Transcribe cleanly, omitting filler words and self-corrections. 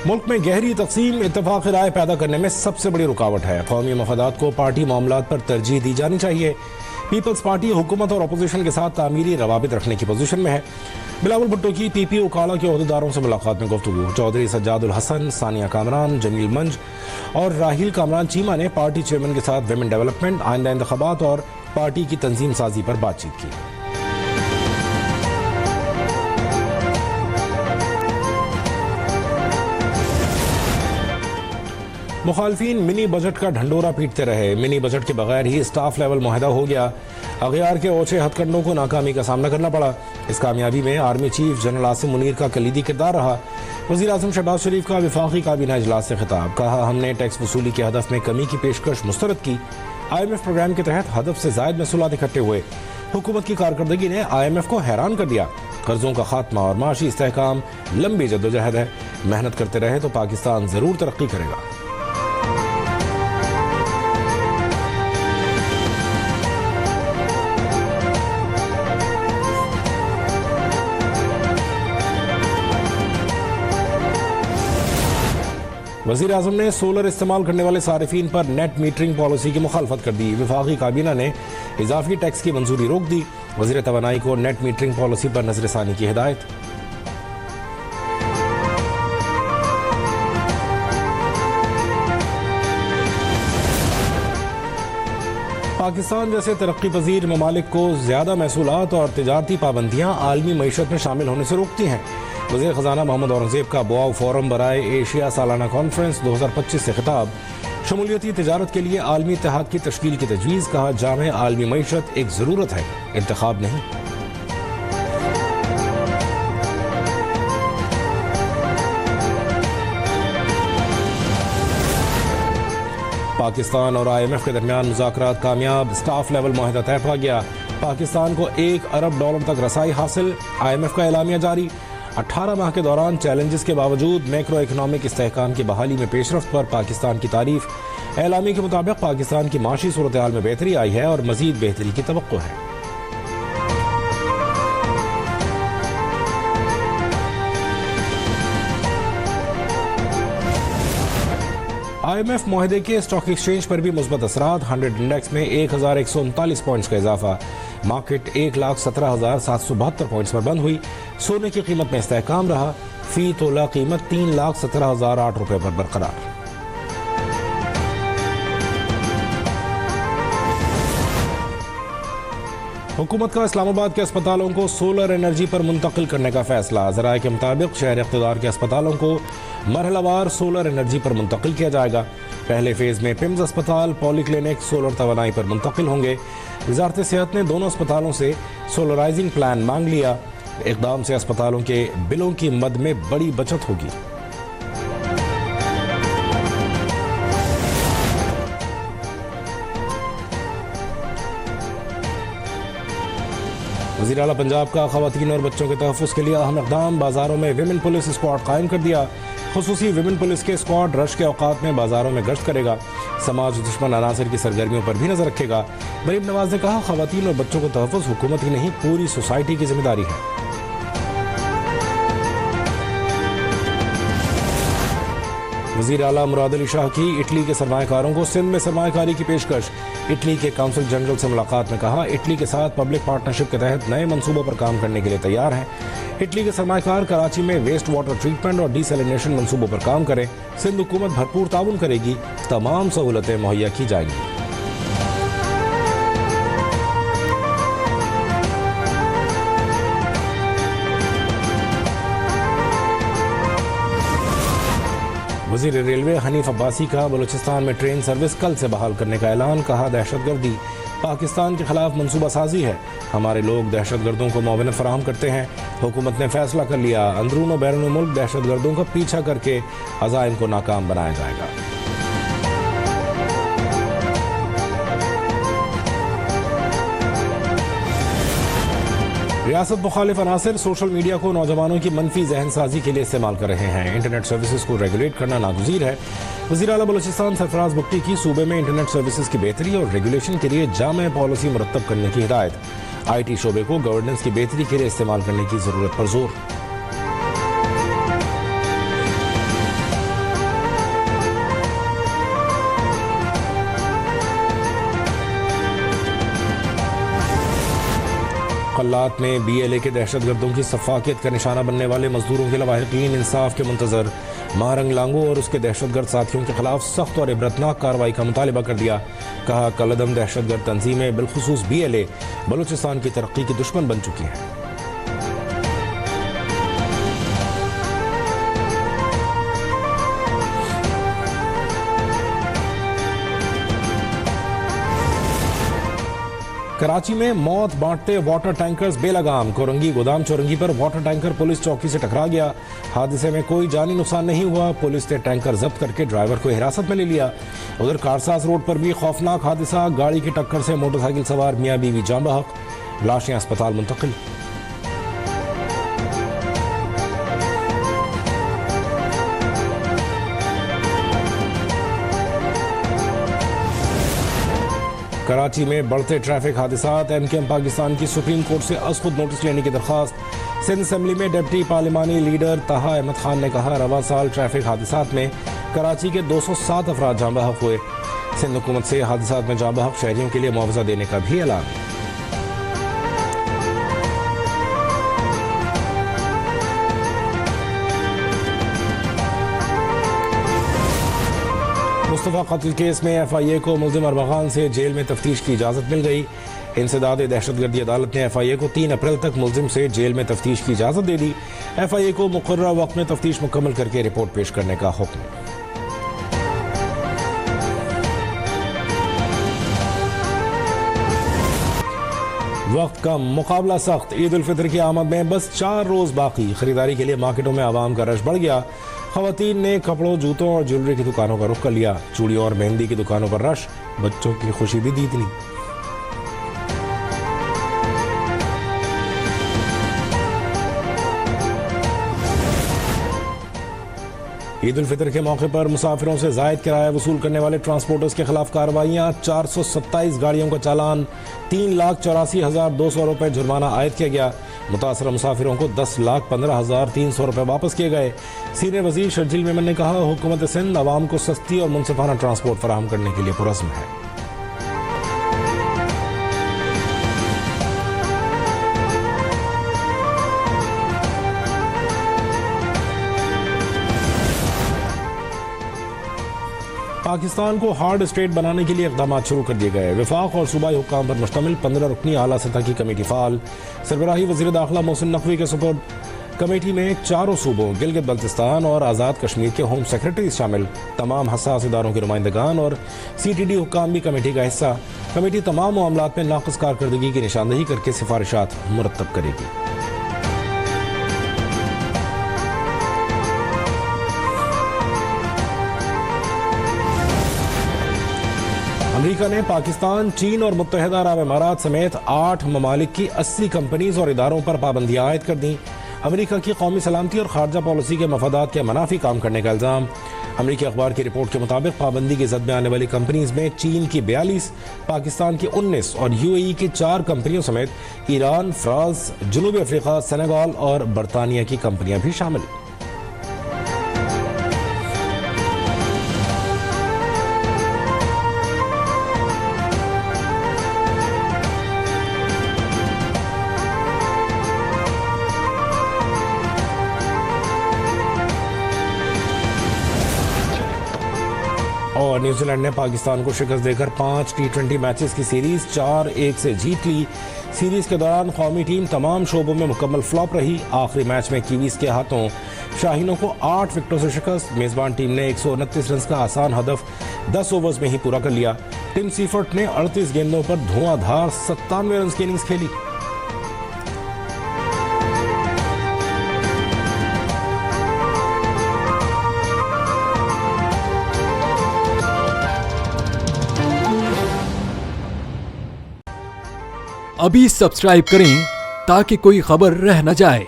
मुल्क में गहरी तक़सीम इत्तफ़ाक़ राय पैदा करने में सबसे बड़ी रुकावट है। कौमी मफादात को पार्टी मामलात पर तरजीह दी जानी चाहिए। पीपल्स पार्टी हुकूमत और अपोजिशन के साथ तामीरी रवाबित रखने की पोजीशन में है। बिलावल भुट्टो की पीपी उकाड़ा के ओहदेदारों से मुलाकात में गुफ्तगू। चौधरी सज्जादुल हसन, सानिया कामरान, जमील मंज और राहिल कामरान चीमा ने पार्टी चेयरमैन के साथ विमेन डेवलपमेंट, आइंदा इंतखाबात और पार्टी की तंजीम साजी पर बातचीत की। मुखालफीन मिनी बजट का ढंडोरा पीटते रहे। मिनी बजट के बगैर ही स्टाफ लेवल मुआहदा हो गया। अगयार के ओछे हथकंडों को नाकामी का सामना करना पड़ा। इस कामयाबी में army chief general Asim Munir का कलीदी किरदार रहा। वज़ीर आज़म शहबाज शरीफ का वफाकी काबीना इजलास से खिताब। कहा, हमने टैक्स वसूली के हदफ में कमी की पेशकश मुस्तरद की। IMF प्रोग्राम के तहत हदफ से जायद महसूलात इकट्ठे हुए। हुकूमत की कारकर्दगी ने IMF को हैरान कर दिया। कर्जों का खात्मा और माशी इस्तेहकाम लंबी जद्दोजहद है। मेहनत करते रहे तो पाकिस्तान जरूर तरक्की करेगा। वज़ीर आज़म ने सोलर इस्तेमाल करने वाले सारिफीन पर नेट मीटरिंग पॉलिसी की मुखालफत कर दी। वफाकी काबीना ने इजाफी टैक्स की मंजूरी रोक दी। वज़ीर तवानाई को नेट मीटरिंग पॉलिसी पर नजरसानी की हिदायत। पाकिस्तान जैसे तरक्की पजीर ममालिक को ज्यादा महसूलात और तिजारती पाबंदियां आलमी मईशत में शामिल होने से रोकती हैं। वज़ीर ख़जाना मोहम्मद औरंगज़ेब का बोआव फोरम बराए एशिया सालाना कॉन्फ्रेंस 2025 से खिताब। शमूलियती तिजारत के लिए आलमी इत्तेहाद की तश्कील की तजवीज़। कहा, जामे आलमी मईशत एक ज़रूरत है, इंतखाब नहीं। पाकिस्तान और IMF के दरमियान मुज़ाकरात कामयाब। स्टाफ लेवल मुआहदा तय पा गया। पाकिस्तान को $1 अरब तक रसाई हासिल। IMF का एलामिया जारी। 18 माह के दौरान चैलेंजेस के बावजूद मैक्रो इकनॉमिक इस्तेहकाम की बहाली में पेशरफ्त पर पाकिस्तान की तारीफ। एलामी के मुताबिक पाकिस्तान की माशी सूरत हाल में बेहतरी आई है और मजीद बेहतरी की तवक्को है। IMF मुआहदे के स्टॉक एक्सचेंज पर भी मुस्बत असरात। 100 इंडेक्स में 1139 पॉइंट्स का इजाफा। मार्केट 1,17,772 पॉइंट्स पर बंद हुई। सोने की कीमत में इस्तेहकाम रहा। फी तोला कीमत 3,17,008 रुपए पर बरकरार। हुकूमत का इस्लामाबाद के अस्पतालों को सोलर एनर्जी पर मुंतकिल करने का फैसला। ज़राए के मुताबिक शहर इक़्तिदार के अस्पतालों को मरहलावार सोलर एनर्जी पर मुंतकिल किया जाएगा। पहले फेज में पिम्स अस्पताल, पॉलीक्लिनिक सोलर तवानाई पर मुंतकिल होंगे। वज़ारत सेहत ने दोनों अस्पतालों से सोलराइजिंग प्लान मांग लिया। इक़दाम से अस्पतालों के बिलों की मद में बड़ी बचत होगी। वज़ीर आला पंजाब का ख़वातीन और बच्चों के तहफ़्फ़ुज़ के लिए अहम इक़दाम। बाज़ारों में विमेन पुलिस स्क्वाड कायम कर दिया। खुसूसी विमेन पुलिस के स्क्वाड रश के औकात में बाज़ारों में गश्त करेगा। समाज दुश्मन अनासर की सरगर्मियों पर भी नजर रखेगा। मरीम नवाज ने कहा, ख़वातीन और बच्चों को तहफ़्फ़ुज़ हुकूमत ही नहीं पूरी सोसाइटी की जिम्मेदारी है। वज़ीर आला मुराद अली शाह की इटली के सरमाकारों को सिंध में सरमाकारी की पेशकश। इटली के काउंसिल जनरल से मुलाकात में कहा, इटली के साथ पब्लिक पार्टनरशिप के तहत नए मंसूबों पर काम करने के लिए तैयार हैं। इटली के सरमाकार कराची में वेस्ट वाटर ट्रीटमेंट और डिसैलिनेशन मंसूबों पर काम करें। सिंध हुकूमत भरपूर ताउन करेगी। तमाम सहूलतें मुहैया की जाएंगी। वज़ीर रेलवे हनीफ अब्बासी का बलूचिस्तान में ट्रेन सर्विस कल से बहाल करने का ऐलान। कहा, दहशतगर्दी पाकिस्तान के खिलाफ मंसूबा साजी है। हमारे लोग दहशतगर्दों को मुआवनत फराहम करते हैं। हुकूमत ने फैसला कर लिया, अंदरून और बैरून मुल्क दहशतगर्दों का पीछा करके अज़ाइम को नाकाम बनाया जाएगा। रियासत मुखालिफ अनासर सोशल मीडिया को नौजवानों की मनफी जहन साजी के लिए इस्तेमाल कर रहे हैं। इंटरनेट सर्विसेज को रेगुलेट करना नागुज़ीर है। वज़ीर आला बलूचिस्तान सरफराज बुट्टी की सूबे में इंटरनेट सर्विसेज की बेहतरी और रेगुलेशन के लिए जामे पॉलिसी मुरत्तब करने की हिदायत। IT शोबे को गवर्नेंस की बेहतरी के लिए इस्तेमाल करने की ज़रूरत पर जोर। मखल्लात में BLA के दहशतगर्दों की सफाकियत का निशाना बनने वाले मजदूरों के लवाहिकीन इंसाफ के मुंतजर मारंग लांगो और उसके दहशतगर्द साथियों के खिलाफ सख्त और इबरतनाक कार्रवाई का मुतालबा कर दिया। कहा कलदम दहशतगर्द तंजीमें बिलखुसूस BLA बलूचिस्तान की तरक्की की दुश्मन बन चुकी हैं। कराची में मौत बांटते वाटर टैंकर्स बेलगाम। कोरंगी गोदाम चौरंगी पर वाटर टैंकर पुलिस चौकी से टकरा गया। हादसे में कोई जानी नुकसान नहीं हुआ। पुलिस ने टैंकर जब्त करके ड्राइवर को हिरासत में ले लिया। उधर कारसाज रोड पर भी खौफनाक हादसा। गाड़ी की टक्कर से मोटरसाइकिल सवार मियां बीवी जान बहक, लाशें अस्पताल मुंतकिल। कराची में बढ़ते ट्रैफिक हादसात। MKM पाकिस्तान की सुप्रीम कोर्ट से अज़खुद नोटिस लेने की दरख्वास्त। सिंध असेंबली में डिप्टी पार्लिमानी लीडर ताहा अहमद खान ने कहा रवा साल ट्रैफिक हादसात में कराची के 207 अफराद जाँ बहक हुए। सिंध हुकूमत से हादसात में जाँ बहक शहरियों के लिए मुआवजा देने का भी ऐलान। मुस्तफा कत्ल केस में FIA को मुल्जिम अरबखान से जेल में तफ्तीश की इजाज़त मिल गई। इंसदाद दहशतगर्दी अदालत ने FIA को 3 अप्रैल तक मुल्जिम से जेल में तफ्तीश की इजाज़त दे दी। FIA को मुकर्ररा वक्त में तफ्तीश मुकम्मल करके रिपोर्ट पेश करने का हुक्म। वक्त का मुकाबला सख्त। ईद उल फितर की आमद में बस 4 रोज बाकी। खरीदारी के लिए मार्केटों में आवाम का रश बढ़ गया। खवातीन ने कपड़ों, जूतों और ज्वेलरी की दुकानों का रुख कर लिया। चूड़ी और मेहंदी की दुकानों पर रश। बच्चों की खुशी भी दी इतनी। ईद उल फितर के मौके पर मुसाफिरों से जायद किराया वसूल करने वाले ट्रांसपोर्टर्स के खिलाफ कार्रवाइयां। 427 गाड़ियों का चालान, 3,84,200 रुपए जुर्माना आयद किया गया। मुतासरा मुसाफिरों को 10,15,300 रुपए वापस किए गए। सीनियर वजीर शर्जील मेमन ने कहा हुकूमत सिंध अवाम को सस्ती और मुनसिफाना ट्रांसपोर्ट फराहम करने के लिए पुरज़्म है। पाकिस्तान को हार्ड स्टेट बनाने के लिए इक़दाम शुरू कर दिए गए। वफाक और सूबाई हुक्काम पर मुश्तमिल 15 रुकनी आला सतह की कमेटी फ़ाल। सरबराही वज़ीर दाखिला मोहसिन नकवी के सुपुर्द। कमेटी में 4 सूबों गिलगित बल्तिस्तान और आज़ाद कश्मीर के होम सेक्रेटरी शामिल। तमाम हसास इदारों के नुमाइंदगान और CTD हुक्काम भी कमेटी का हिस्सा। कमेटी तमाम मामलात में नाक़िस कारकर्दगी की निशानदही करके सिफारिशात मुरत्तब करेगी। अमेरिका ने पाकिस्तान, चीन और मुत्तहिदा अरब इमारात समेत 8 ममालिक की 80 कंपनीज और इदारों पर पाबंदियां आयद कर दी। अमेरिका की कौमी सलामती और खारजा पॉलिसी के मफादात के मनाफी काम करने का इल्ज़ाम। अमेरिकी अखबार की रिपोर्ट के मुताबिक पाबंदी की जद में आने वाली कंपनीज में चीन की 42, पाकिस्तान की 19 और UAE की 4 कंपनियों समेत ईरान, फ्रांस, जनूबी अफ्रीका, सेनेगाल और बरतानिया की कंपनियां भी शामिल। और न्यूजीलैंड ने पाकिस्तान को शिकस्त देकर 5 T20 मैचेस की सीरीज 4-1 से जीत ली। सीरीज के दौरान कौमी टीम तमाम शोबों में मुकम्मल फ्लॉप रही। आखिरी मैच में कीवीज के हाथों शाहीनों को 8 विकेटों से शिकस्त। मेजबान टीम ने 129 रन का आसान हदफ 10 ओवर्स में ही पूरा कर लिया। टिम सीफर्ट ने 38 गेंदों पर धुआंधार 97 रन की इनिंग्स खेली। अभी सब्सक्राइब करें ताकि कोई खबर रह न जाए।